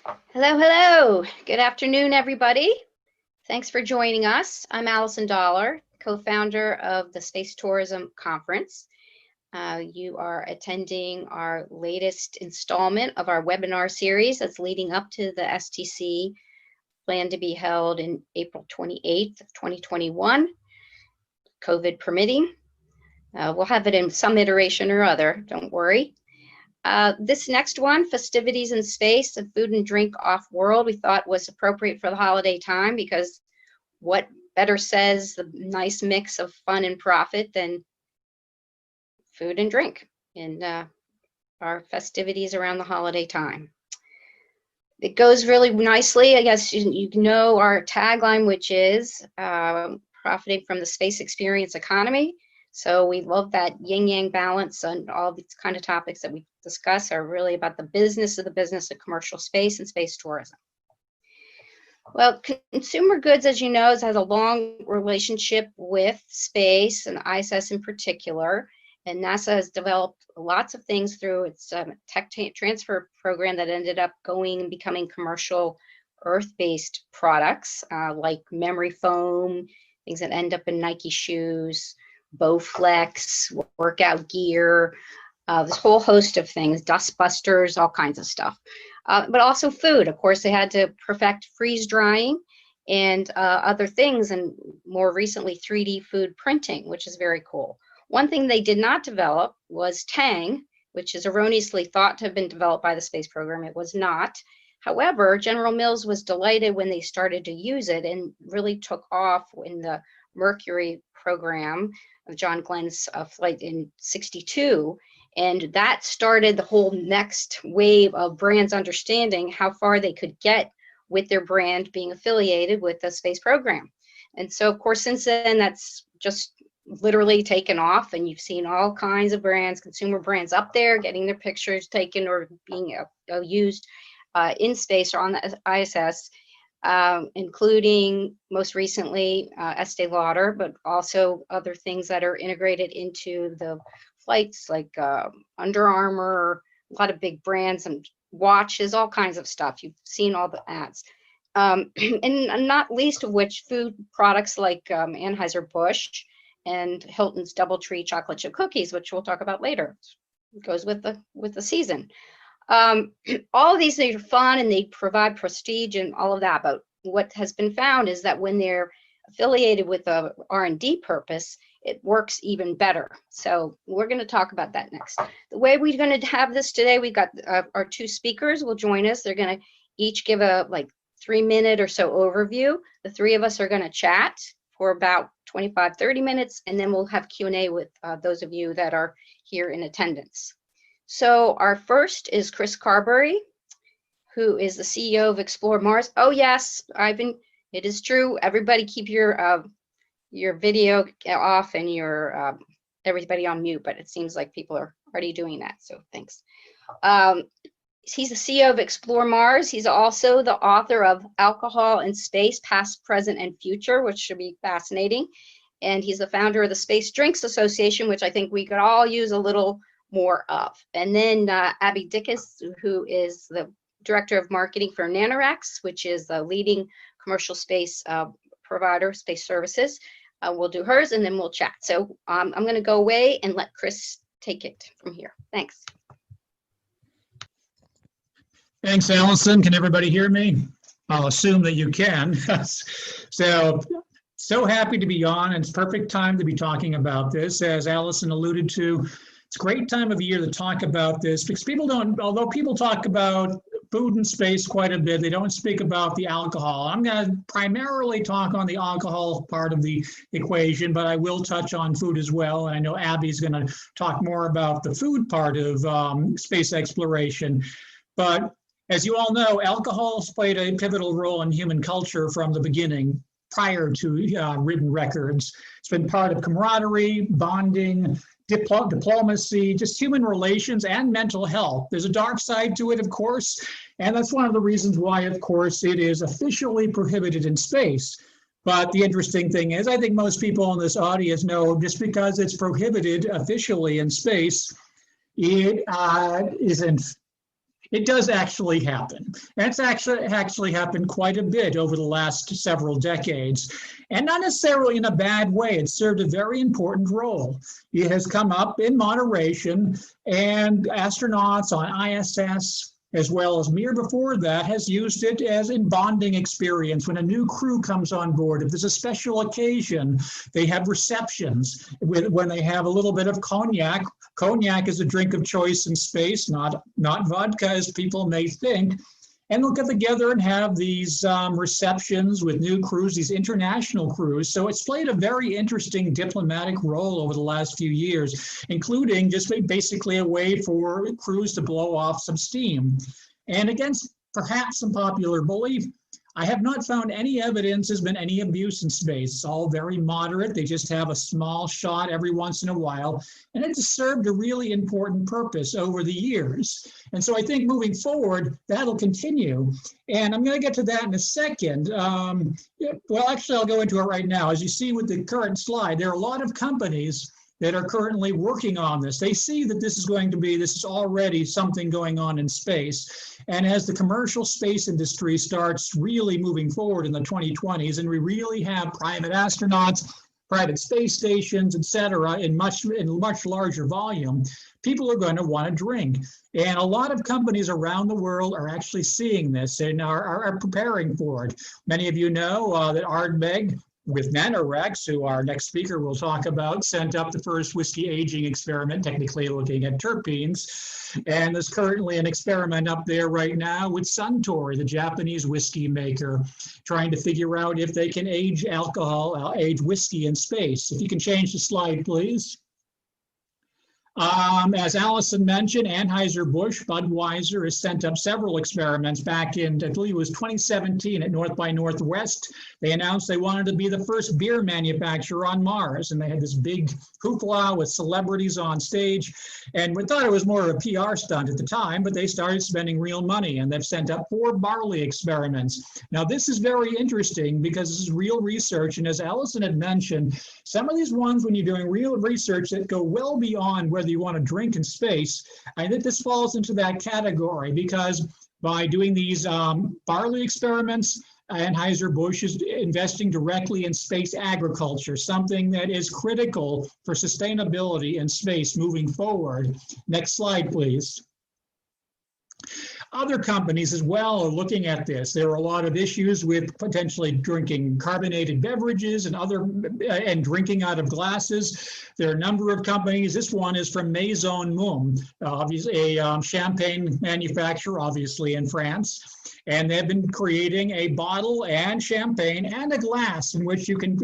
Hello, hello. Good afternoon, everybody. Thanks for joining us. I'm Allison, co-founder of the Space Tourism Conference. You are attending our latest installment of our webinar series that's leading up to the STC, planned to be held in April 28th of 2021, COVID permitting. We'll have it in some iteration or other, don't worry. This next one, Festivities in Space, a food and drink off-world, we thought was appropriate for the holiday time because what better says the nice mix of fun and profit than food and drink in our festivities around the holiday time. It goes really nicely. I guess you know our tagline, which is profiting from the space experience economy. So we love that yin-yang balance, and all these kind of topics that we discuss are really about the business of commercial space and space tourism. Well, consumer goods, as you know, has a long relationship with space and ISS in particular. And NASA has developed lots of things through its tech transfer program that ended up going and becoming commercial Earth-based products like memory foam, things that end up in Nike shoes, Bowflex, workout gear, this whole host of things, dust busters, all kinds of stuff. But also food. Of course, they had to perfect freeze drying and other things, and more recently 3D food printing, which is very cool. One thing they did not develop was Tang, which is erroneously thought to have been developed by the space program. It was not. However, General Mills was delighted when they started to use it and really took off in the Mercury program of John Glenn's flight in '62. And that started the whole next wave of brands understanding how far they could get with their brand being affiliated with the space program. And so, of course, since then, that's just literally taken off, and you've seen all kinds of brands, consumer brands up there getting their pictures taken or being used in space or on the ISS, including most recently Estee Lauder, but also other things that are integrated into the flights like Under Armour, a lot of big brands and watches, all kinds of stuff. You've seen all the ads. And not least of which food products like Anheuser-Busch and Hilton's DoubleTree chocolate chip cookies, which we'll talk about later. It goes with the season. All of these things are fun and they provide prestige and all of that, but what has been found is that when they're affiliated with a R&D purpose, it works even better. So we're going to talk about that next. The way we're going to have this today, we've got our two speakers will join us. They're going to each give a 3-minute or so overview. The three of us are going to chat for about 25-30 minutes, and then we'll have Q&A with those of you that are here in attendance. So our first is Chris Carberry, who is the CEO of Explore Mars. Oh yes, Ivan, it is true. Everybody keep your video off and your everybody on mute, but it seems like people are already doing that, so thanks. He's the CEO of Explore Mars. He's also the author of Alcohol in Space, Past, Present, and Future, which should be fascinating. And he's the founder of the Space Drinks Association, which I think we could all use a little more of. And then Abby Dickus, who is the Director of Marketing for Nanoracks, which is the leading commercial space provider, space services. We'll do hers and then we'll chat. So I'm going to go away and let Chris take it from here. Thanks. Thanks, Allison. Can everybody hear me? I'll assume that you can. So happy to be on, and it's perfect time to be talking about this. As Allison alluded to, it's a great time of year to talk about this because although people talk about food and space quite a bit, they don't speak about the alcohol. I'm going to primarily talk on the alcohol part of the equation, but I will touch on food as well. And I know Abby's going to talk more about the food part of space exploration. But as you all know, alcohol has played a pivotal role in human culture from the beginning, prior to written records. It's been part of camaraderie, bonding, diplomacy, just human relations and mental health. There's a dark side to it, of course, and that's one of the reasons why, of course, it is officially prohibited in space. But the interesting thing is, I think most people in this audience know just because it's prohibited officially in space, it isn't It does actually happen. And it's actually happened quite a bit over the last several decades. And not necessarily in a bad way. It served a very important role. It has come up in moderation, and astronauts on ISS, as well as Mir before that, has used it as a bonding experience. When a new crew comes on board, if there's a special occasion, they have receptions when they have a little bit of cognac. Cognac is a drink of choice in space, not vodka as people may think. And they'll get together and have these receptions with new crews, these international crews. So it's played a very interesting diplomatic role over the last few years, including just basically a way for crews to blow off some steam. And against perhaps some popular belief, I have not found any evidence there's been any abuse in space. It's all very moderate. They just have a small shot every once in a while. And it's served a really important purpose over the years. And so I think moving forward, that'll continue. And I'm going to get to that in a second. Well, actually, I'll go into it right now. As you see with the current slide, there are a lot of companies that are currently working on this. They see that this is already something going on in space. And as the commercial space industry starts really moving forward in the 2020s, and we really have private astronauts, private space stations, et cetera, in much larger volume, people are going to want to drink. And a lot of companies around the world are actually seeing this and are preparing for it. Many of you know that Ardbeg, with Nanoracks, who our next speaker will talk about, sent up the first whiskey aging experiment, technically looking at terpenes. And there's currently an experiment up there right now with Suntory, the Japanese whiskey maker, trying to figure out if they can age whiskey in space. If you can change the slide, please. As Allison mentioned, Anheuser-Busch, Budweiser has sent up several experiments back in, I believe it was 2017 at North by Northwest. They announced they wanted to be the first beer manufacturer on Mars, and they had this big hoopla with celebrities on stage. And we thought it was more of a PR stunt at the time, but they started spending real money, and they've sent up 4 barley experiments. Now, this is very interesting because this is real research, and as Allison had mentioned, some of these ones, when you're doing real research that go well beyond whether you want to drink in space, I think this falls into that category because by doing these barley experiments, Anheuser-Busch is investing directly in space agriculture, something that is critical for sustainability in space moving forward. Next slide, please. Other companies as well are looking at this. There are a lot of issues with potentially drinking carbonated beverages and drinking out of glasses. There are a number of companies. This one is from Maison Mumm, obviously a champagne manufacturer, obviously in France. And they've been creating a bottle and champagne and a glass in which you can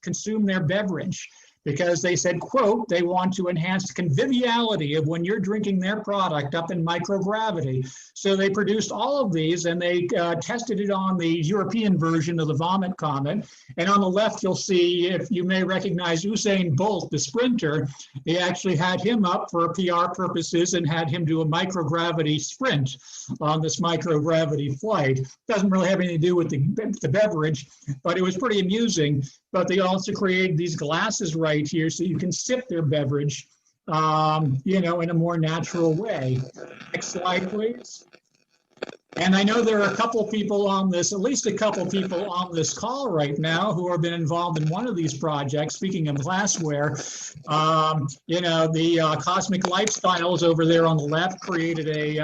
consume their beverage, because they said, quote, they want to enhance the conviviality of when you're drinking their product up in microgravity. So they produced all of these and they tested it on the European version of the Vomit Comet. And on the left, you'll see, if you may recognize Usain Bolt, the sprinter, they actually had him up for PR purposes and had him do a microgravity sprint on this microgravity flight. Doesn't really have anything to do with the beverage, but it was pretty amusing. But they also created these glasses right here so you can sip their beverage, in a more natural way. Next slide, please. And I know there are a couple people on this, at least a couple people on this call right now who have been involved in one of these projects. Speaking of glassware, the Cosmic Lifestyles over there on the left created a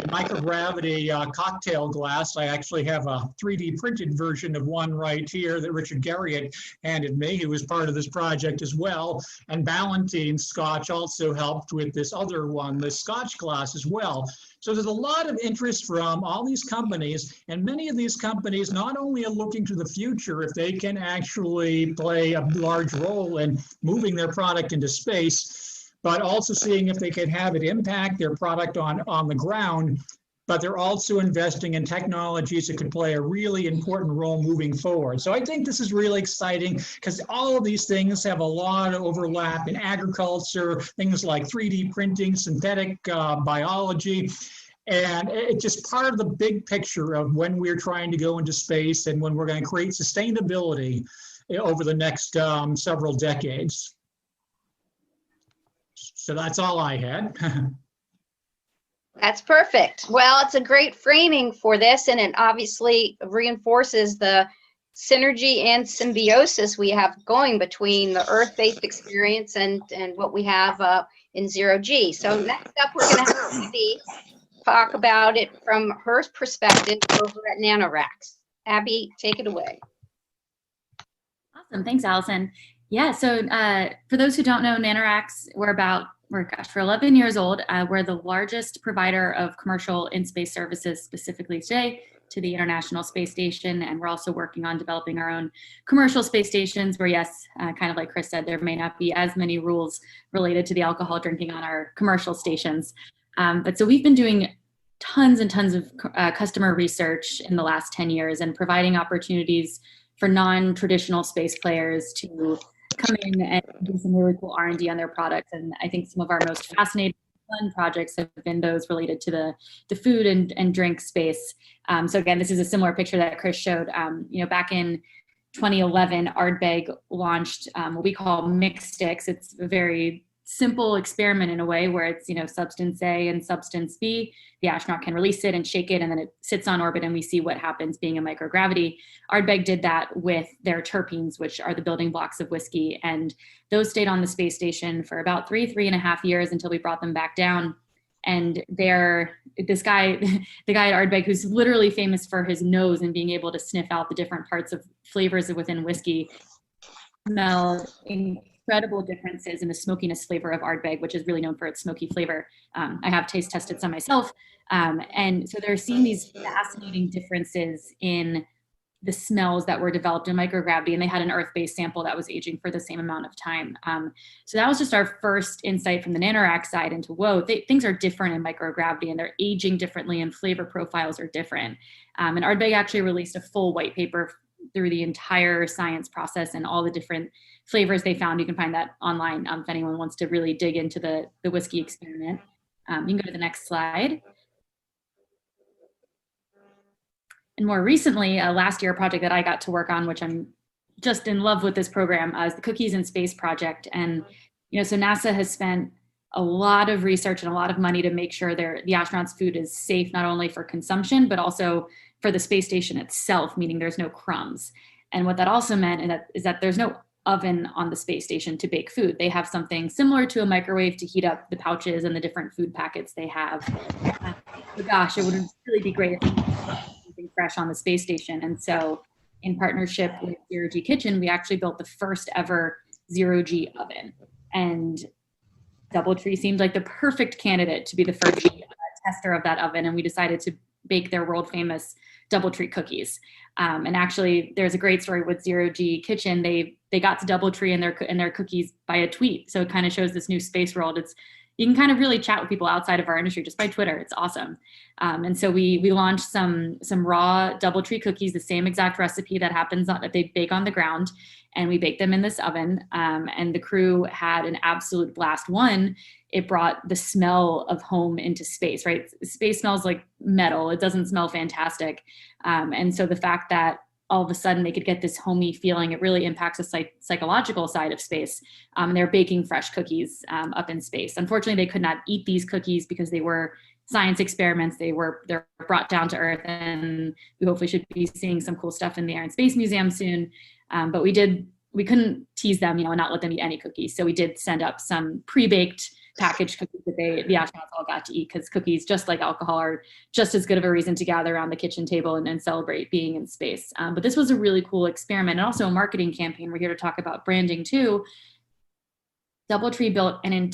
microgravity cocktail glass. I actually have a 3D printed version of one right here that Richard Gary had handed me, who was part of this project as well. And Ballantine Scotch also helped with this other one, the Scotch glass as well. So there's a lot of interest from all these companies, and many of these companies not only are looking to the future if they can actually play a large role in moving their product into space, but also seeing if they can have it impact their product on the ground. But they're also investing in technologies that could play a really important role moving forward. So I think this is really exciting because all of these things have a lot of overlap in agriculture, things like 3D printing, synthetic biology. And it's just part of the big picture of when we're trying to go into space and when we're going to create sustainability over the next several decades. So that's all I had. That's perfect. Well, it's a great framing for this, and it obviously reinforces the synergy and symbiosis we have going between the Earth-based experience and what we have in Zero G. So next up, we're going to have Abby talk about it from her perspective over at Nanoracks. Abby, take it away. Awesome. Thanks, Allison. Yeah, so for those who don't know, Nanoracks, we're 11 years old. We're the largest provider of commercial in-space services, specifically today, to the International Space Station. And we're also working on developing our own commercial space stations where, yes, kind of like Chris said, there may not be as many rules related to the alcohol drinking on our commercial stations. But so we've been doing tons and tons of customer research in the last 10 years and providing opportunities for non-traditional space players to come in and do some really cool R&D on their products. And I think some of our most fascinating fun projects have been those related to the food and drink space. So again, this is a similar picture that Chris showed. Back in 2011, Ardbeg launched what we call mixed sticks. It's a very simple experiment in a way where it's, substance A and substance B. The astronaut can release it and shake it, and then it sits on orbit and we see what happens being in microgravity. Ardbeg did that with their terpenes, which are the building blocks of whiskey. And those stayed on the space station for about 3.5 years until we brought them back down. And the guy at Ardbeg, who's literally famous for his nose and being able to sniff out the different parts of flavors within whiskey, smelled incredible differences in the smokiness flavor of Ardbeg, which is really known for its smoky flavor. I have taste tested some myself. And so they're seeing these fascinating differences in the smells that were developed in microgravity, and they had an Earth-based sample that was aging for the same amount of time. So that was just our first insight from the Nanoracks side into, whoa, things are different in microgravity and they're aging differently and flavor profiles are different. And Ardbeg actually released a full white paper through the entire science process and all the different flavors they found. You can find that online if anyone wants to really dig into the whiskey experiment. You can go to the next slide. And more recently, last year, a project that I got to work on, which I'm just in love with this program, is the Cookies in Space project. And, so NASA has spent a lot of research and a lot of money to make sure the astronauts' food is safe, not only for consumption, but also for the space station itself, meaning there's no crumbs. And what that also meant is that there's no oven on the space station to bake food. They have something similar to a microwave to heat up the pouches and the different food packets they have. But gosh, it would really be great if something fresh on the space station. And so in partnership with Zero G Kitchen, we actually built the first ever Zero G oven. And DoubleTree seemed like the perfect candidate to be the first tester of that oven. And we decided to bake their world famous DoubleTree cookies. And actually, there's a great story with Zero G Kitchen. They got to DoubleTree and their cookies by a tweet. So it kind of shows this new space world. You can kind of really chat with people outside of our industry just by Twitter. It's awesome. And so we launched some raw DoubleTree cookies, the same exact recipe that they bake on the ground, and we baked them in this oven. And the crew had an absolute blast. One, it brought the smell of home into space, right? Space smells like metal. It doesn't smell fantastic. And so the fact that all of a sudden they could get this homey feeling, it really impacts the psychological side of space. And they're baking fresh cookies up in space. Unfortunately, they could not eat these cookies because they were science experiments. They're brought down to Earth, and we hopefully should be seeing some cool stuff in the Air and Space Museum soon. But we couldn't tease them, and not let them eat any cookies. So we did send up some pre-baked packaged cookies that the astronauts all got to eat, because cookies, just like alcohol, are just as good of a reason to gather around the kitchen table and celebrate being in space. But this was a really cool experiment, and also a marketing campaign. We're here to talk about branding too. DoubleTree built an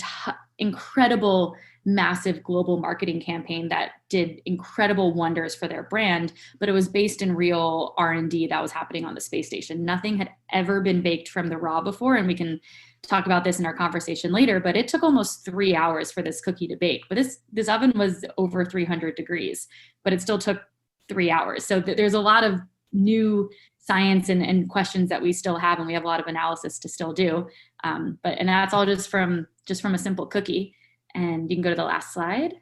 incredible, massive global marketing campaign that did incredible wonders for their brand, but it was based in real R&D that was happening on the space station. Nothing had ever been baked from the raw before, and we can talk about this in our conversation later, but it took almost 3 hours for this cookie to bake. But this oven was over 300 degrees, but it still took 3 hours. So there's a lot of new science and questions that we still have, and we have a lot of analysis to still do. And that's all just from a simple cookie. And you can go to the last slide.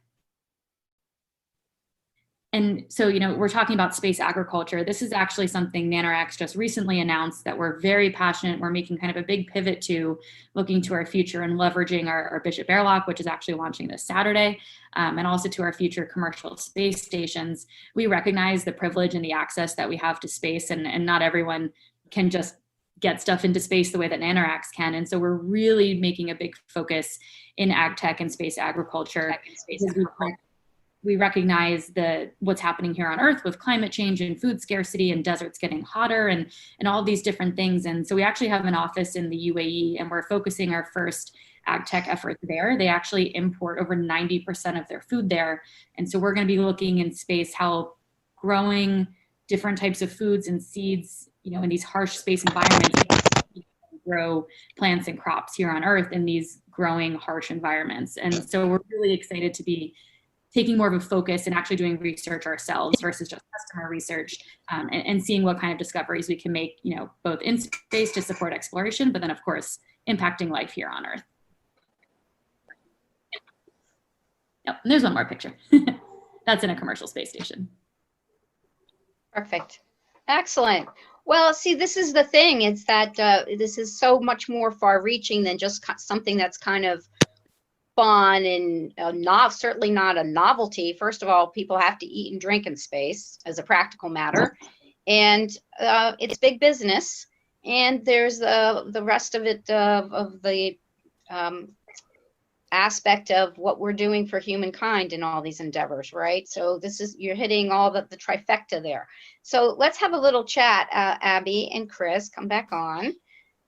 And so, we're talking about space agriculture. This is actually something Nanoracks just recently announced that we're very passionate. We're making kind of a big pivot to looking to our future and leveraging our Bishop Airlock, which is actually launching this Saturday, and also to our future commercial space stations. We recognize the privilege and the access that we have to space, and not everyone can just get stuff into space the way that Nanoracks can. And so we're really making a big focus in ag tech and space agriculture. We recognize what's happening here on Earth with climate change and food scarcity and deserts getting hotter and all these different things. And so we actually have an office in the UAE, and we're focusing our first ag tech effort there. They actually import over 90% of their food there. And so we're going to be looking in space how growing different types of foods and seeds, in these harsh space environments, grow plants and crops here on Earth in these growing harsh environments. And so we're really excited to be taking more of a focus and actually doing research ourselves versus just customer research, and seeing what kind of discoveries we can make, both in space to support exploration, but then of course, impacting life here on Earth. Yep, and there's one more picture. That's in a commercial space station. Perfect. Excellent. Well, see, this is the thing. It's that this is so much more far-reaching than just something that's kind of fun and certainly not a novelty. First of all, people have to eat and drink in space as a practical matter, and it's big business. And there's the rest of it of the aspect of what we're doing for humankind in all these endeavors, right? So you're hitting all the trifecta there. So let's have a little chat, Abby and Chris, come back on.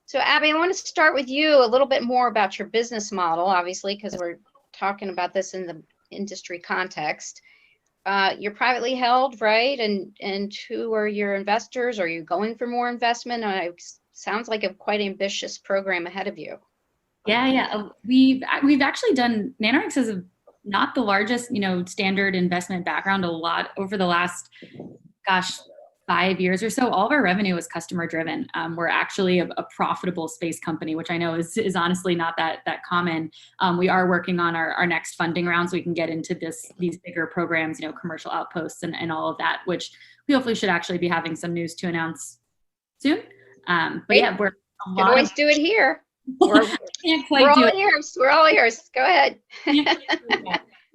So Abby, I want to start with you a little bit more about your business model, obviously, because we're talking about this in the industry context. You're privately held, right? And who are your investors? Are you going for more investment? It sounds like a quite ambitious program ahead of you. Yeah. We've actually done, Nanoracks has not the largest, standard investment background a lot over the last, 5 years or so. All of our revenue is customer driven. We're actually a profitable space company, which I know is honestly not that common. We are working on our next funding round so we can get into these bigger programs, commercial outposts and all of that, which we hopefully should actually be having some news to announce soon. But yeah, we're can always do it here. We're all ears. Go ahead.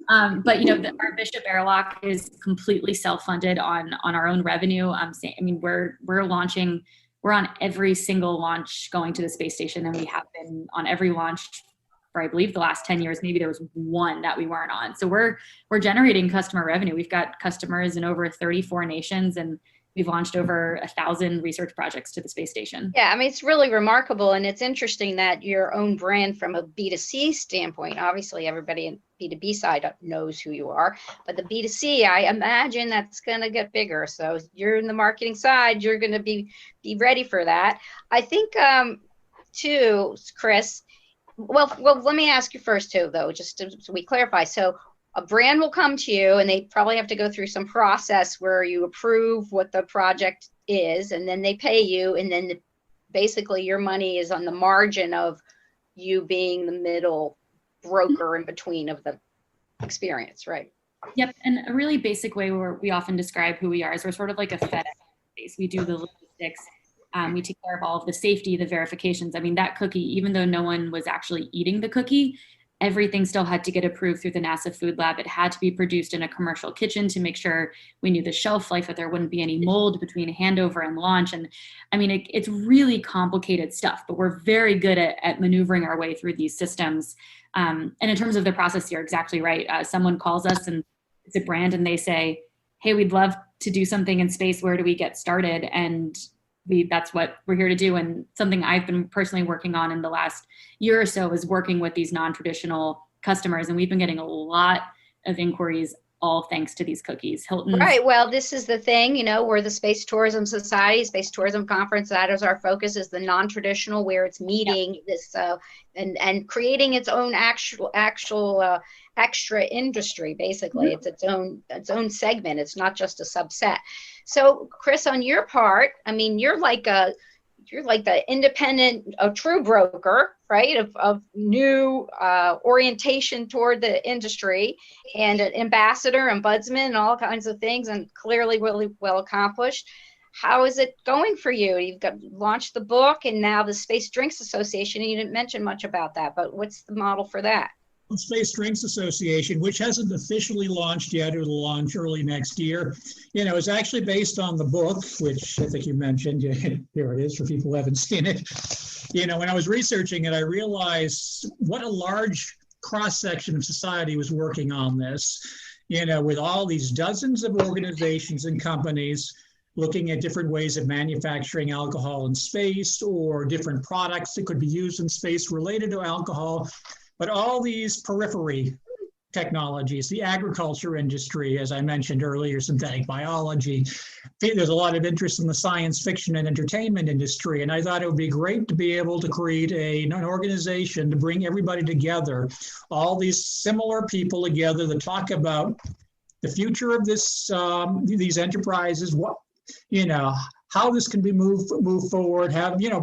But our Bishop Airlock is completely self-funded on our own revenue. We're on every single launch going to the space station, and we have been on every launch for, I believe, the last 10 years. Maybe there was one that we weren't on. So we're generating customer revenue. We've got customers in over 34 nations, and we've launched over 1,000 research projects to the space station. Yeah, it's really remarkable. And it's interesting that your own brand from a B2C standpoint, obviously everybody in B2B side knows who you are, but the B2C, I imagine that's going to get bigger. So you're in the marketing side, you're going to be ready for that. I think too, Chris, well, let me ask you first too, though, just so we clarify. So a brand will come to you and they probably have to go through some process where you approve what the project is, and then they pay you, and then basically your money is on the margin of you being the middle broker in between of the experience, right? Yep. And a really basic way where we often describe who we are is we're sort of like a FedEx base. We do the logistics. We take care of all of the safety, the verifications. That cookie, even though no one was actually eating the cookie, everything still had to get approved through the NASA Food Lab. It had to be produced in a commercial kitchen to make sure we knew the shelf life, that there wouldn't be any mold between handover and launch. And it's really complicated stuff, but we're very good at maneuvering our way through these systems. And in terms of the process, you're exactly right. Someone calls us and it's a brand and they say, hey, we'd love to do something in space. Where do we get started? And that's what we're here to do. And something I've been personally working on in the last year or so is working with these non-traditional customers. And we've been getting a lot of inquiries, all thanks to these cookies. Hilton's. Right. Well, this is the thing, we're the Space Tourism Society, Space Tourism Conference. That is our focus, is the non-traditional, where it's meeting this and creating its own actual extra industry. Basically, it's its own segment. It's not just a subset. So, Chris, on your part, you're like the independent, a true broker, right, of new orientation toward the industry, and an ambassador, ombudsman, and all kinds of things, and clearly really well accomplished. How is it going for you? You've launched the book and now the Space Drinks Association, and you didn't mention much about that, but what's the model for that? Space Drinks Association, which hasn't officially launched yet, it'll launch early next year, is actually based on the book, which I think you mentioned. Here it is for people who haven't seen it. When I was researching it, I realized what a large cross-section of society was working on this, with all these dozens of organizations and companies looking at different ways of manufacturing alcohol in space, or different products that could be used in space related to alcohol. But all these periphery technologies, the agriculture industry, as I mentioned earlier, synthetic biology, there's a lot of interest in the science fiction and entertainment industry. And I thought it would be great to be able to create an organization to bring everybody together, all these similar people together, to talk about the future of these enterprises, how this can be moved forward,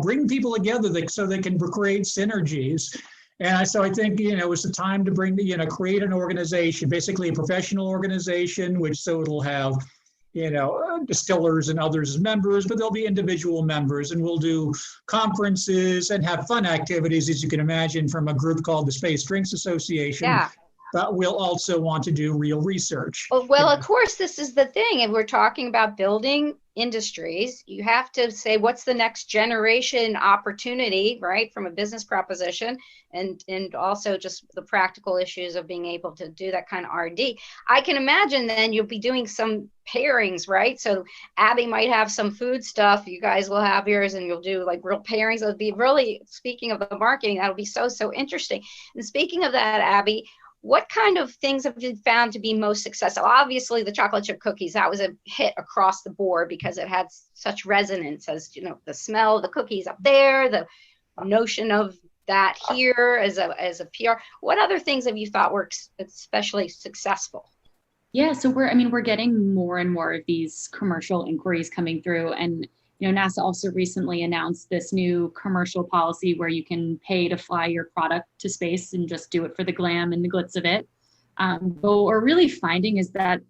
bring people together so they can create synergies. And so I think, it was the time to create an organization, basically a professional organization, so it'll have, distillers and others as members, but there'll be individual members, and we'll do conferences and have fun activities, as you can imagine, from a group called the Space Drinks Association. Yeah. But we'll also want to do real research. Well, of course, this is the thing. And we're talking about building industries. You have to say, what's the next generation opportunity, right, from a business proposition, and also just the practical issues of being able to do that kind of R&D. I can imagine then you'll be doing some pairings, right? So Abby might have some food stuff. You guys will have yours, and you'll do like real pairings. It'll be really, speaking of the marketing, that'll be so interesting. And speaking of that, Abby, what kind of things have you found to be most successful? Obviously, the chocolate chip cookies, that was a hit across the board because it had such resonance, as the smell of the cookies up there, the notion of that here as a PR. What other things have you thought were especially successful? Yeah, so we're getting more and more of these commercial inquiries coming through, and NASA also recently announced this new commercial policy where you can pay to fly your product to space and just do it for the glam and the glitz of it. But what we're really finding is that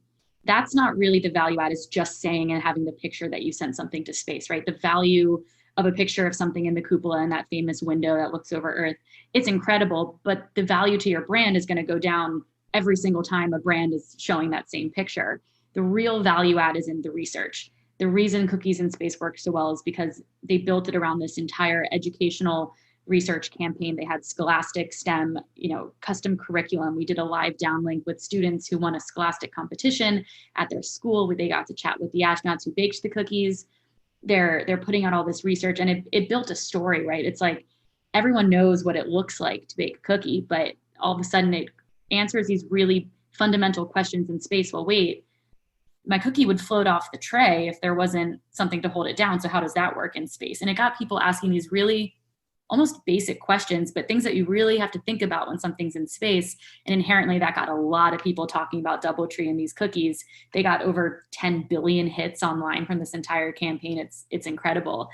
that's not really the value add, is just saying and having the picture that you sent something to space, right? The value of a picture of something in the cupola and that famous window that looks over Earth, it's incredible, but the value to your brand is going to go down every single time a brand is showing that same picture. The real value add is in the research. The reason Cookies in Space works so well is because they built it around this entire educational research campaign. They had Scholastic STEM, custom curriculum. We did a live downlink with students who won a Scholastic competition at their school, where they got to chat with the astronauts who baked the cookies. They're putting out all this research, and it built a story, right? It's like everyone knows what it looks like to bake a cookie, but all of a sudden it answers these really fundamental questions in space. Well, wait, my cookie would float off the tray if there wasn't something to hold it down. So how does that work in space? And it got people asking these really almost basic questions, but things that you really have to think about when something's in space. And inherently that got a lot of people talking about DoubleTree and these cookies. They got over 10 billion hits online from this entire campaign. It's incredible.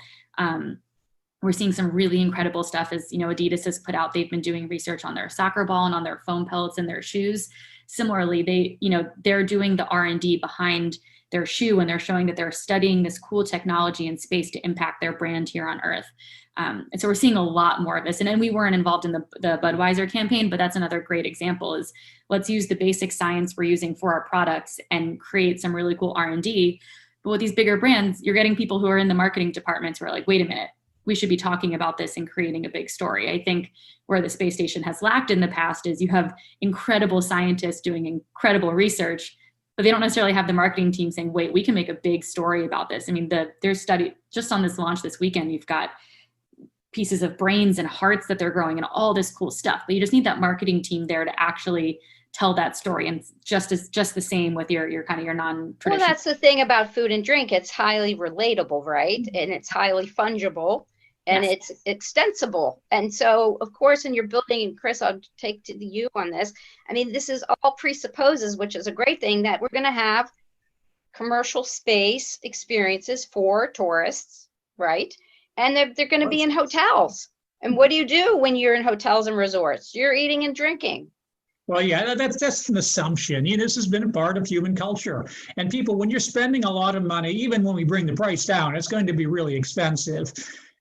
We're seeing some really incredible stuff, as Adidas has put out. They've been doing research on their soccer ball and on their foam pellets and their shoes. Similarly, they're doing the R&D behind their shoe, and they're showing that they're studying this cool technology in space to impact their brand here on Earth. And so we're seeing a lot more of this. And then we weren't involved in the Budweiser campaign, but that's another great example, is let's use the basic science we're using for our products and create some really cool R&D. But with these bigger brands, you're getting people who are in the marketing departments who are like, wait a minute, we should be talking about this and creating a big story. I think where the space station has lacked in the past is you have incredible scientists doing incredible research, but they don't necessarily have the marketing team saying, wait, we can make a big story about this. I mean, there's study just on this launch this weekend, you've got pieces of brains and hearts that they're growing and all this cool stuff, but you just need that marketing team there to actually tell that story. And just the same with your kind of your non-traditional. Well, that's the thing about food and drink. It's highly relatable, right? And it's highly fungible. And yes, it's extensible. And so, of course, when you're building, and Chris, I'll take to you on this. I mean, this is all presupposes, which is a great thing, that we're going to have commercial space experiences for tourists, right? And they're going to be in hotels. And what do you do when you're in hotels and resorts? You're eating and drinking. Well, yeah, that's an assumption. This has been a part of human culture. And people, when you're spending a lot of money, even when we bring the price down, it's going to be really expensive.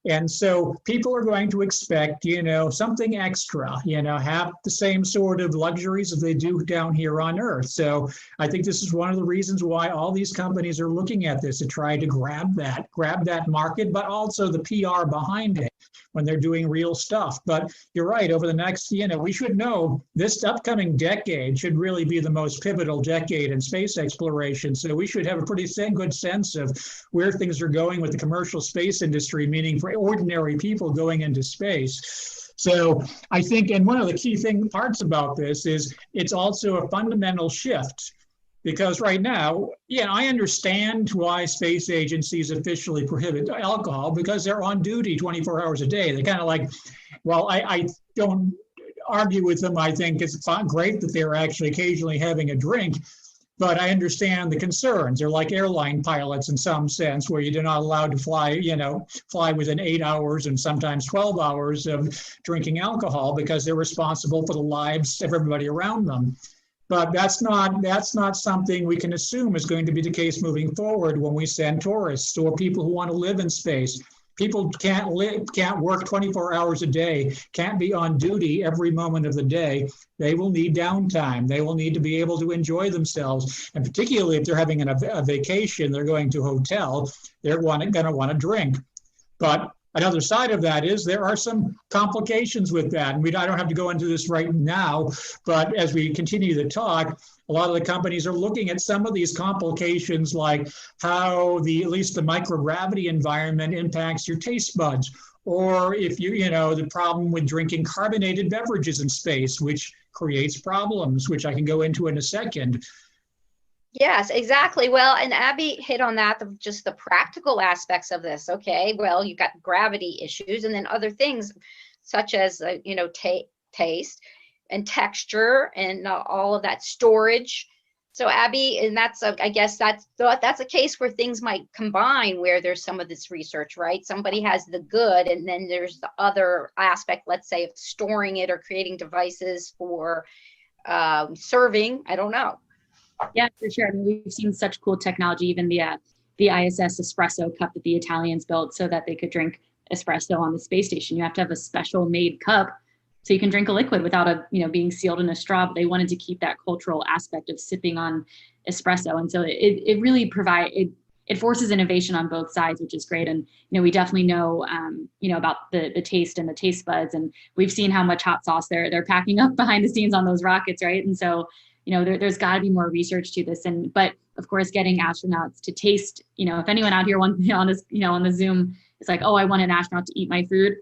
And so people are going to expect, something extra, have the same sort of luxuries as they do down here on Earth. So I think this is one of the reasons why all these companies are looking at this to try to grab that market, but also the PR behind it when they're doing real stuff. But you're right, over the next, we should know this upcoming decade should really be the most pivotal decade in space exploration. So we should have a pretty good sense of where things are going with the commercial space industry, meaning for ordinary people going into space. So I think, and one of the key parts about this is it's also a fundamental shift. Because right now, I understand why space agencies officially prohibit alcohol, because they're on duty 24 hours a day. They're kind of like, well, I don't argue with them. I think it's great that they're actually occasionally having a drink, but I understand the concerns. They're like airline pilots in some sense, where you're not allowed to fly within 8 hours and sometimes 12 hours of drinking alcohol because they're responsible for the lives of everybody around them. But that's not something we can assume is going to be the case moving forward when we send tourists or people who want to live in space. People can't work 24 hours a day, can't be on duty every moment of the day. They will need downtime. They will need to be able to enjoy themselves. And particularly if they're having a vacation, they're going to a hotel, they're going to want to drink. But another side of that is there are some complications with that. And I don't have to go into this right now, but as we continue to talk, a lot of the companies are looking at some of these complications, like how at least the microgravity environment impacts your taste buds, or if the problem with drinking carbonated beverages in space, which creates problems, which I can go into in a second. Yes, exactly. Well, and Abby hit on that, just the practical aspects of this. Okay, well, you've got gravity issues, and then other things such as, taste and texture and all of that storage. So Abby, and I guess that's a case where things might combine, where there's some of this research, right? Somebody has the good, and then there's the other aspect, let's say, of storing it or creating devices for serving. I don't know. Yeah, for sure. I mean, we've seen such cool technology, even the ISS espresso cup that the Italians built so that they could drink espresso on the space station. You have to have a special made cup so you can drink a liquid without being sealed in a straw. But they wanted to keep that cultural aspect of sipping on espresso. And so it really it forces innovation on both sides, which is great. And, we definitely know, about the taste and the taste buds. And we've seen how much hot sauce they're packing up behind the scenes on those rockets, right? And so there's got to be more research to this. But of course, getting astronauts to taste, if anyone out here wants, on this, on the Zoom, it's like, oh, I want an astronaut to eat my food.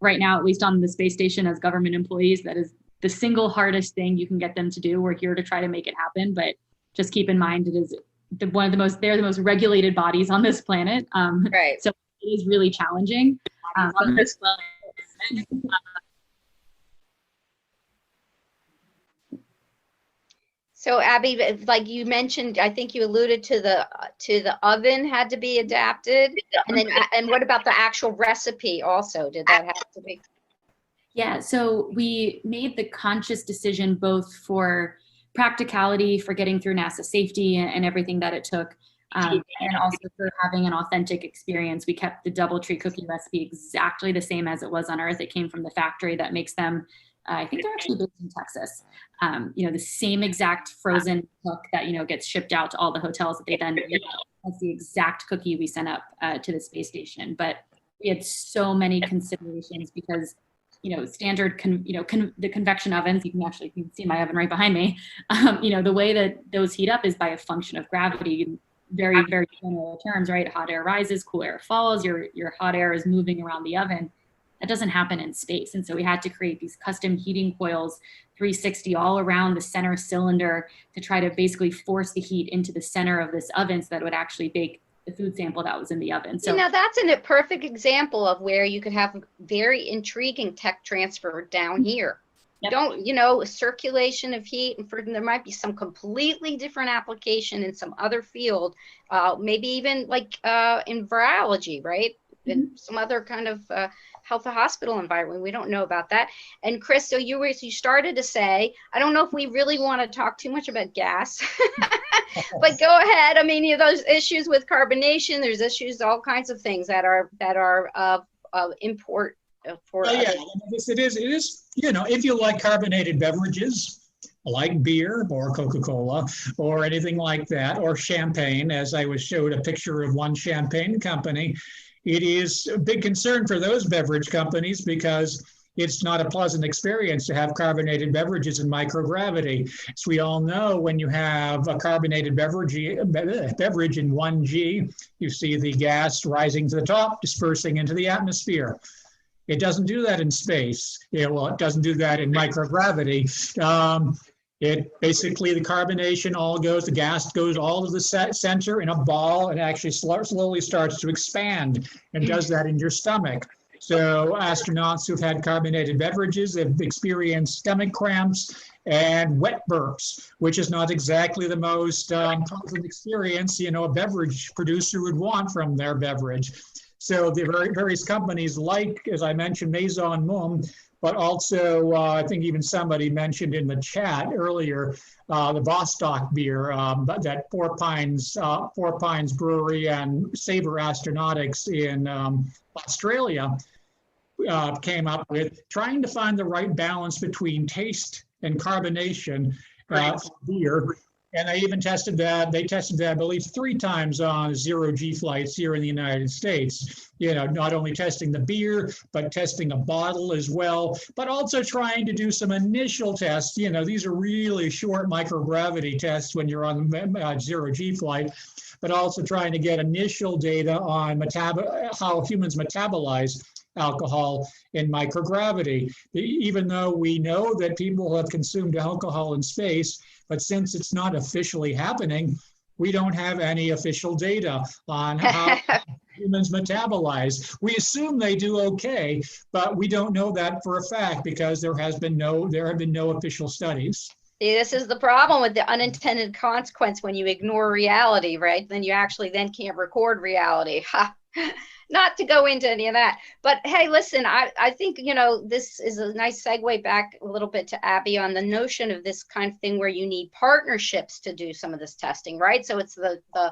Right now, at least on the space station as government employees, that is the single hardest thing you can get them to do. We're here to try to make it happen. But just keep in mind, it is they're the most regulated bodies on this planet. Right. So it is really challenging. On this planet. So Abby, like you mentioned, I think you alluded to the oven had to be adapted, and what about the actual recipe also? Did that have to be? Yeah, so we made the conscious decision both for practicality, for getting through NASA safety and everything that it took, and also for having an authentic experience. We kept the DoubleTree cookie recipe exactly the same as it was on Earth. It came from the factory that makes them. I think they're actually based in Texas. The same exact frozen cook that, gets shipped out to all the hotels that they then eat. That's the exact cookie we sent up to the space station. But we had so many considerations because, standard, the convection ovens, you can see my oven right behind me. The way that those heat up is by a function of gravity. Very, very general terms, right? Hot air rises, cool air falls, your hot air is moving around the oven. That doesn't happen in space. And so we had to create these custom heating coils, 360 all around the center cylinder to try to basically force the heat into the center of this oven so that it would actually bake the food sample that was in the oven. So now that's a perfect example of where you could have very intriguing tech transfer down here. Yep. Circulation of heat, and there might be some completely different application in some other field, maybe even like in virology, right? And some other kind of healthy hospital environment. We don't know about that. And Chris, so you started to say, I don't know if we really want to talk too much about gas, but go ahead. I mean, those issues with carbonation, there's issues, all kinds of things that are of import for Oh, yeah, it is, if you like carbonated beverages, like beer or Coca-Cola or anything like that, or champagne, as I was showed a picture of one champagne company, it is a big concern for those beverage companies because it's not a pleasant experience to have carbonated beverages in microgravity. As we all know, when you have a carbonated beverage in 1G, you see the gas rising to the top, dispersing into the atmosphere. It doesn't do that in space. It doesn't do that in microgravity. It basically, the carbonation the gas goes all to the center in a ball and actually slowly starts to expand and does that in your stomach. So astronauts who've had carbonated beverages have experienced stomach cramps and wet burps, which is not exactly the most pleasant experience, a beverage producer would want from their beverage. So the various companies like, as I mentioned, Maison Mumm, but also I think even somebody mentioned in the chat earlier, the Vostok beer that Four Pines Brewery and Sabre Astronautics in Australia came up with, trying to find the right balance between taste and carbonation beer. And they even tested that, I believe, 3 times on 0G flights here in the United States. Not only testing the beer, but testing a bottle as well, but also trying to do some initial tests. These are really short microgravity tests when you're on the 0G flight, but also trying to get initial data on how humans metabolize alcohol in microgravity. Even though we know that people have consumed alcohol in space, but since it's not officially happening, we don't have any official data on how humans metabolize. We assume they do okay, but we don't know that for a fact because there have been no official studies. See, this is the problem with the unintended consequence when you ignore reality, right? Then you actually can't record reality. Not to go into any of that, but hey, listen, I think, this is a nice segue back a little bit to Abby on the notion of this kind of thing where you need partnerships to do some of this testing, right? So it's the I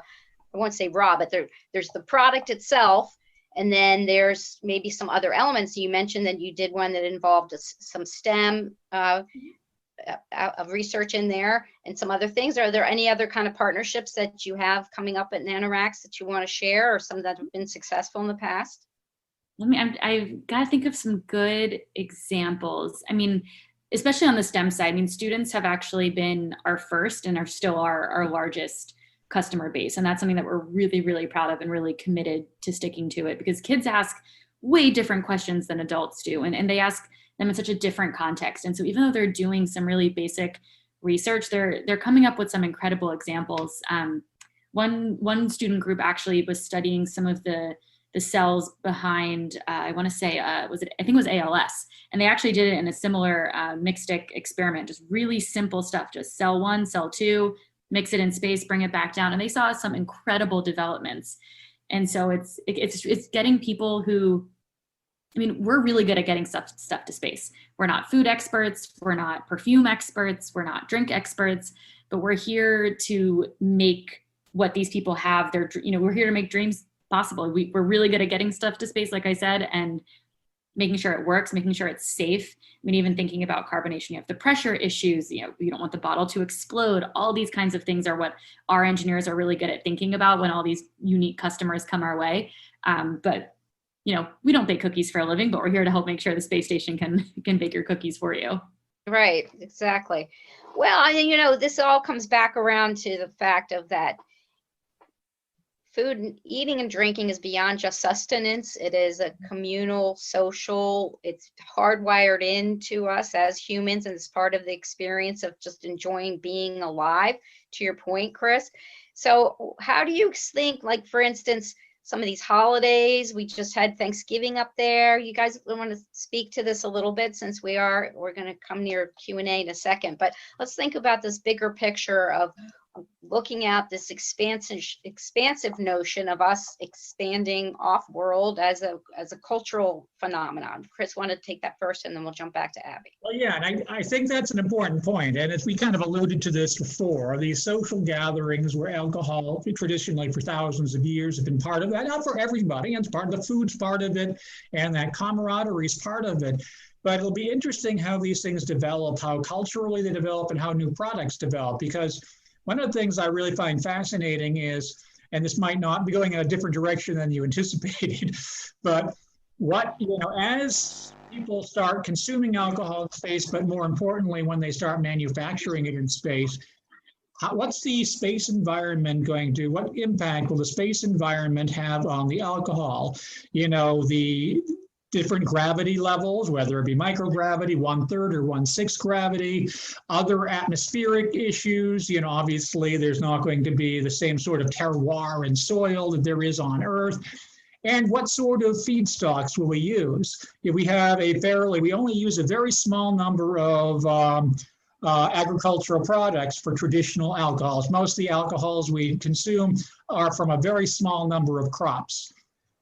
won't say raw, but there's the product itself, and then there's maybe some other elements. You mentioned that you did one that involved some STEM of research in there and some other things. Are there any other kind of partnerships that you have coming up at Nanoracks that you want to share, or some that have been successful in the past? I've got to think of some good examples. I mean, especially on the STEM side, students have actually been our first and are still our largest customer base. And that's something that we're really, really proud of and really committed to sticking to it, because kids ask way different questions than adults do. And they ask them in such a different context. And so even though they're doing some really basic research, they're coming up with some incredible examples. One student group actually was studying some of the cells behind, I want to say, I think it was ALS. And they actually did it in a similar mixed-stick experiment, just really simple stuff, just cell 1, cell 2, mix it in space, bring it back down. And they saw some incredible developments. And so it's getting people who, we're really good at getting stuff to space. We're not food experts, we're not perfume experts, we're not drink experts, but we're here to make what these people have. We're here to make dreams possible. We're really good at getting stuff to space, like I said, and making sure it works, making sure it's safe. Even thinking about carbonation, you have the pressure issues, you don't want the bottle to explode. All these kinds of things are what our engineers are really good at thinking about when all these unique customers come our way. But we don't bake cookies for a living, but we're here to help make sure the space station can bake your cookies for you. Right, exactly. Well, this all comes back around to the fact of that food, eating and drinking is beyond just sustenance. It is a communal, social, it's hardwired into us as humans, and it's part of the experience of just enjoying being alive, to your point, Chris. So how do you think, like, for instance, some of these holidays, we just had Thanksgiving up there. You guys want to speak to this a little bit, since we're going to come near Q&A in a second, but let's think about this bigger picture of looking at this expansive notion of us expanding off-world as a cultural phenomenon. Chris, want to take that first, and then we'll jump back to Abby. Well, yeah, and I think that's an important point. And as we kind of alluded to this before, these social gatherings where alcohol traditionally for thousands of years have been part of that, not for everybody, and it's part of the food's part of it, and that camaraderie is part of it. But it'll be interesting how these things develop, how culturally they develop, and how new products develop. Because one of the things I really find fascinating is, and this might not be going in a different direction than you anticipated, but as people start consuming alcohol in space, but more importantly, when they start manufacturing it in space, what's the space environment going to do? What impact will the space environment have on the alcohol? The different gravity levels, whether it be microgravity, 1/3 or 1/6 gravity, other atmospheric issues. Obviously there's not going to be the same sort of terroir and soil that there is on Earth. And what sort of feedstocks will we use? If we only use a very small number of agricultural products for traditional alcohols. Most of the alcohols we consume are from a very small number of crops.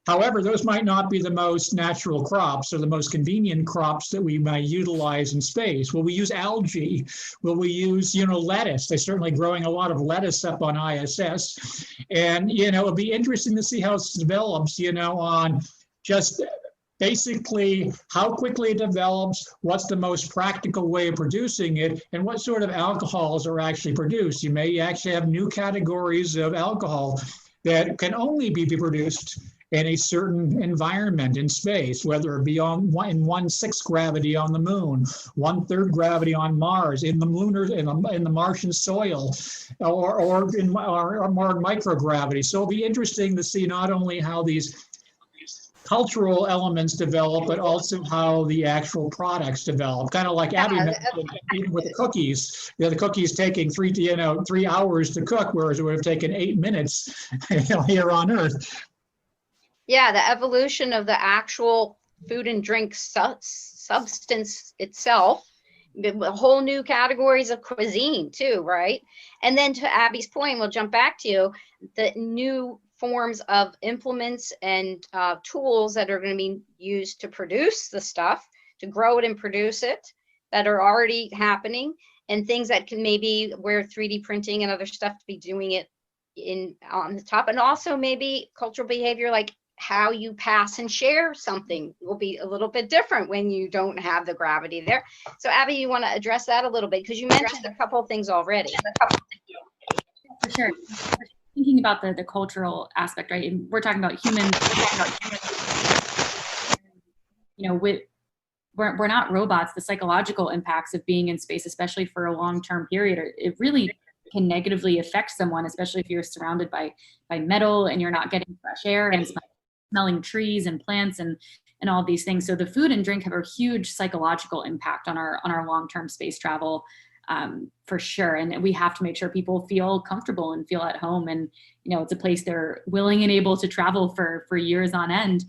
However, those might not be the most natural crops or the most convenient crops that we might utilize in space. Will we use algae? Will we use, lettuce? They're certainly growing a lot of lettuce up on ISS. And, it'll be interesting to see how it develops, on just basically how quickly it develops, what's the most practical way of producing it, and what sort of alcohols are actually produced. You may actually have new categories of alcohol that can only be produced in a certain environment in space, whether it be in 1/6 gravity on the moon, 1/3 gravity on Mars, in the Martian soil, or more microgravity. So it'll be interesting to see not only how these cultural elements develop, but also how the actual products develop. Kind of like Abby mentioned, even with the cookies. The cookies taking 3 hours to cook, whereas it would have taken 8 minutes here on Earth. Yeah, the evolution of the actual food and drink substance itself, whole new categories of cuisine too, right? And then to Abby's point, we'll jump back to you, the new forms of implements and tools that are going to be used to produce the stuff, to grow it and produce it, that are already happening, and things that can maybe where 3D printing and other stuff to be doing it on the top. And also maybe cultural behavior, like how you pass and share something will be a little bit different when you don't have the gravity there. So Abby, you want to address that a little bit, because you mentioned a couple of things already. For sure. Thinking about the cultural aspect, right? And we're talking about humans. We're not robots. The psychological impacts of being in space, especially for a long-term period, it really can negatively affect someone, especially if you're surrounded by metal and you're not getting fresh air and smelling trees and plants and all of these things. So the food and drink have a huge psychological impact on our long-term space travel, for sure. And we have to make sure people feel comfortable and feel at home. And, it's a place they're willing and able to travel for years on end,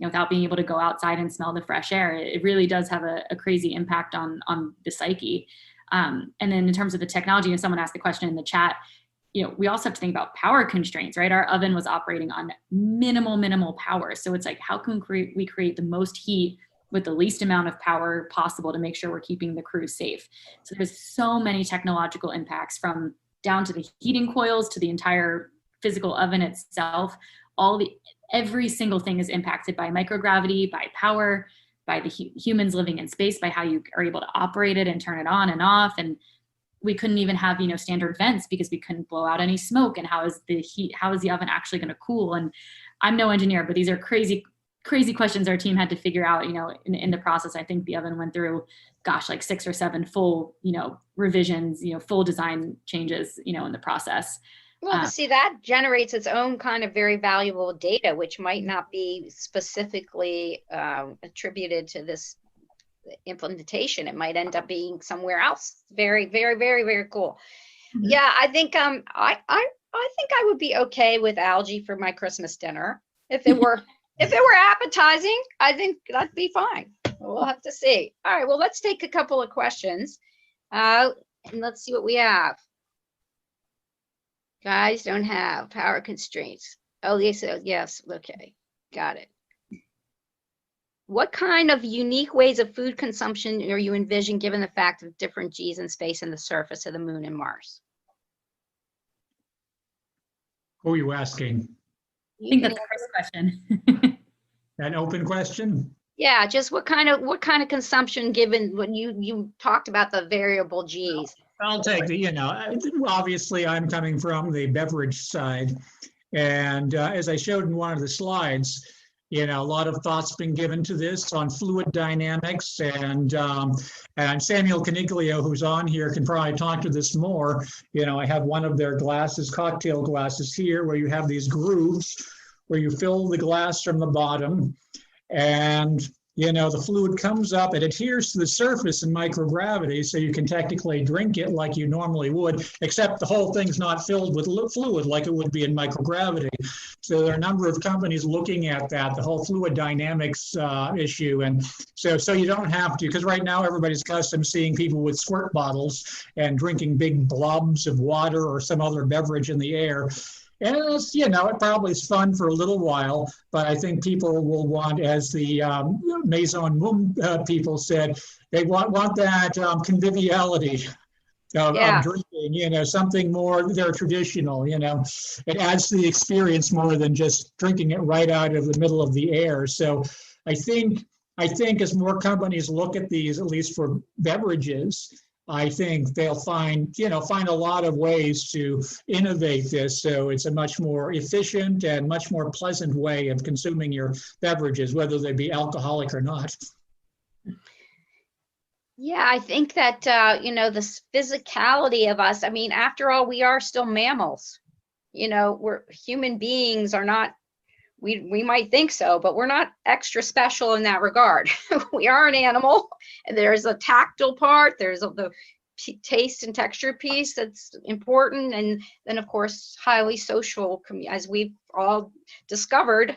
without being able to go outside and smell the fresh air. It really does have a crazy impact on the psyche. And then in terms of the technology, and someone asked the question in the chat, we also have to think about power constraints, right? Our oven was operating on minimal power. So it's like, how can we create the most heat with the least amount of power possible to make sure we're keeping the crew safe? So there's so many technological impacts, from down to the heating coils to the entire physical oven itself. Every single thing is impacted by microgravity, by power, by the humans living in space, by how you are able to operate it and turn it on and off. And we couldn't even have, standard vents because we couldn't blow out any smoke. And how is the oven actually going to cool? And I'm no engineer, but these are crazy questions our team had to figure out, in the process. I think the oven went through, like 6 or 7 full, revisions, full design changes, in the process. Well, see, that generates its own kind of very valuable data, which might not be specifically attributed to this implementation. It might end up being somewhere else. Very, very, very, very cool. Mm-hmm. Yeah, I think I think I would be okay with algae for my Christmas dinner if it were appetizing. I think that'd be fine. We'll have to see. All right, well, let's take a couple of questions, and let's see what we have. Guys don't have power constraints. Oh, yes. Okay. Got it. What kind of unique ways of food consumption are you envision given the fact of different G's in space and the surface of the moon and Mars? Who are you asking? I think that's the first question. An open question? Yeah, just what kind of consumption given when you talked about the variable G's? I'll take obviously I'm coming from the beverage side. And as I showed in one of the slides, a lot of thought's been given to this on fluid dynamics, and Samuel Caniglio, who's on here, can probably talk to this more. I have one of their cocktail glasses here, where you have these grooves where you fill the glass from the bottom, and the fluid comes up, it adheres to the surface in microgravity, so you can technically drink it like you normally would, except the whole thing's not filled with fluid like it would be in microgravity. So there are a number of companies looking at that, the whole fluid dynamics issue. And so you don't have to, because right now everybody's accustomed to seeing people with squirt bottles and drinking big blobs of water or some other beverage in the air. And it's, it probably is fun for a little while, but I think people will want, as the Maison Mum people said, they want that conviviality of drinking, something more, they're traditional, it adds to the experience more than just drinking it right out of the middle of the air. So I think as more companies look at these, at least for beverages, I think they'll find a lot of ways to innovate this, so it's a much more efficient and much more pleasant way of consuming your beverages, whether they be alcoholic or not. Yeah, I think that, the physicality of us, after all, we are still mammals. We're human beings are not, we might think so, but we're not extra special in that regard. We are an animal, and there's a tactile part, there's the taste and texture piece that's important, and then of course highly social, as we've all discovered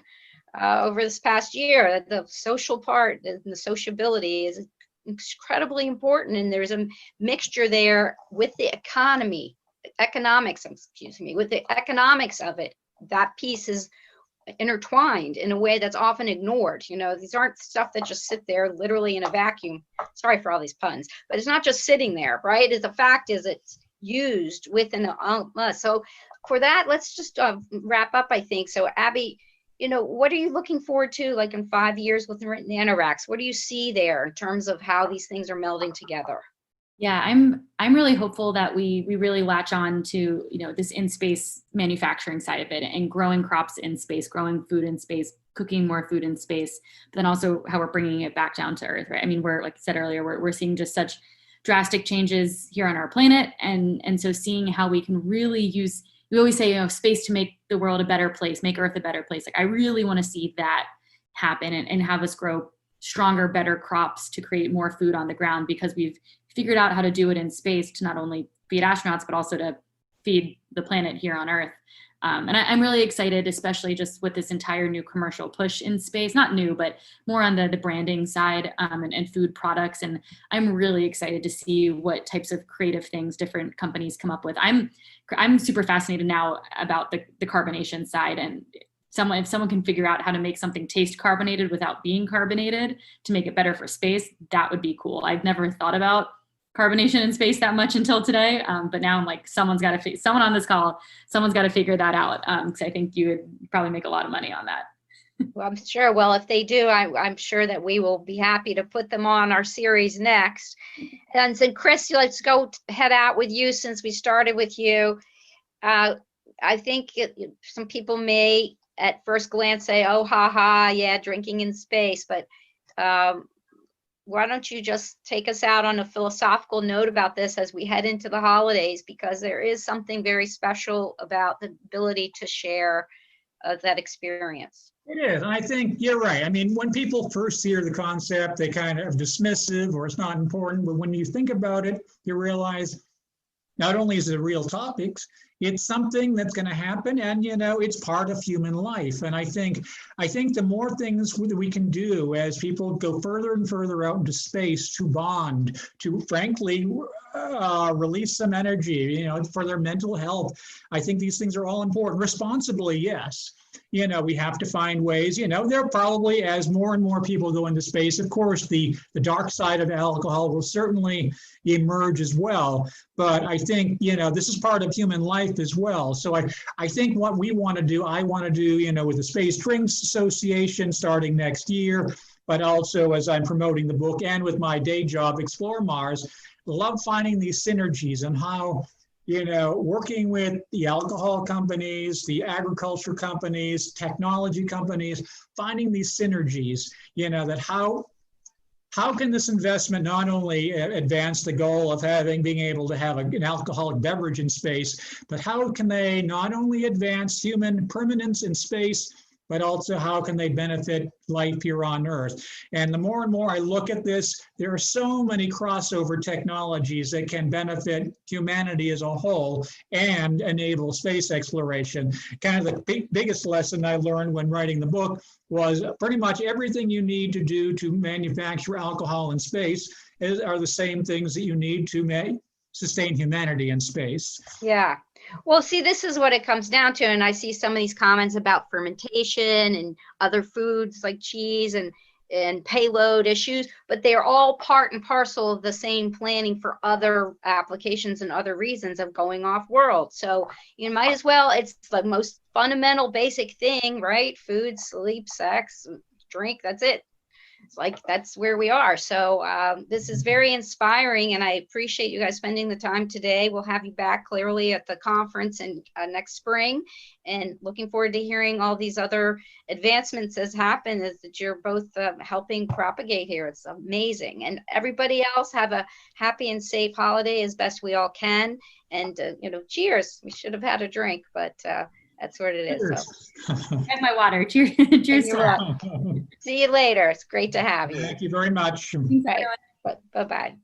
over this past year. The social part and the sociability is incredibly important, and there's a mixture there with the economics of it. That piece is intertwined in a way that's often ignored. These aren't stuff that just sit there literally in a vacuum. Sorry for all these puns, but it's not just sitting there, right? The fact is it's used within us. So for that, let's just wrap up, I think. So Abby, what are you looking forward to, like in 5 years with Nanoracks? What do you see there in terms of how these things are melding together? Yeah, I'm really hopeful that we really latch on to this in space manufacturing side of it, and growing crops in space, growing food in space, cooking more food in space, but then also how we're bringing it back down to Earth, right? We're, like I said earlier, we're seeing just such drastic changes here on our planet, and so seeing how we can really use, we always say space to make the world a better place, make Earth a better place. Like I really want to see that happen, and have us grow stronger, better crops to create more food on the ground, because we've figured out how to do it in space to not only feed astronauts, but also to feed the planet here on Earth. And I'm really excited, especially just with this entire new commercial push in space, not new, but more on the branding side and food products. And I'm really excited to see what types of creative things different companies come up with. I'm super fascinated now about the carbonation side, and if someone can figure out how to make something taste carbonated without being carbonated to make it better for space, that would be cool. I've never thought about carbonation in space that much until today, but now I'm like, someone on this call, someone's got to figure that out, because I think you would probably make a lot of money on that. Well, I'm sure. Well, if they do, I'm sure that we will be happy to put them on our series next. And so, Chris, let's go head out with you, since we started with you. I think some people may at first glance say, oh, yeah, drinking in space, but why don't you just take us out on a philosophical note about this as we head into the holidays, because there is something very special about the ability to share that experience. It is, and I think you're right. When people first hear the concept, they kind of dismissive, or it's not important, but when you think about it, you realize not only is it a real topic, It's something that's going to happen, and it's part of human life. And I think the more things that we can do as people go further and further out into space to bond, to frankly release some energy, for their mental health. I think these things are all important. Responsibly, yes. We have to find ways, there probably, as more and more people go into space, of course, the dark side of alcohol will certainly emerge as well. But I think, this is part of human life as well. So I think what I want to do, with the Space Drinks Association starting next year, but also as I'm promoting the book and with my day job, Explore Mars, love finding these synergies and how, working with the alcohol companies, the agriculture companies, technology companies, finding these synergies, that how can this investment not only advance the goal of being able to have an alcoholic beverage in space, but how can they not only advance human permanence in space, but also how can they benefit life here on Earth? And the more and more I look at this, there are so many crossover technologies that can benefit humanity as a whole and enable space exploration. Kind of the biggest lesson I learned when writing the book was pretty much everything you need to do to manufacture alcohol in space are the same things that you need to sustain humanity in space. Yeah. Well, see, this is what it comes down to. And I see some of these comments about fermentation and other foods like cheese and payload issues, but they're all part and parcel of the same planning for other applications and other reasons of going off world. So you might as well, it's the most fundamental basic thing, right? Food, sleep, sex, drink, that's it. It's like, that's where we are. So this is very inspiring, and I appreciate you guys spending the time today. We'll have you back clearly at the conference in next spring, and looking forward to hearing all these other advancements as happen as that you're both helping propagate here. It's amazing. And everybody else, have a happy and safe holiday as best we all can. And, cheers. We should have had a drink, but that's what it is. So. I have my water. Cheers. Cheers to that. See you later. It's great to have you. Thank you very much. Right. Bye-bye.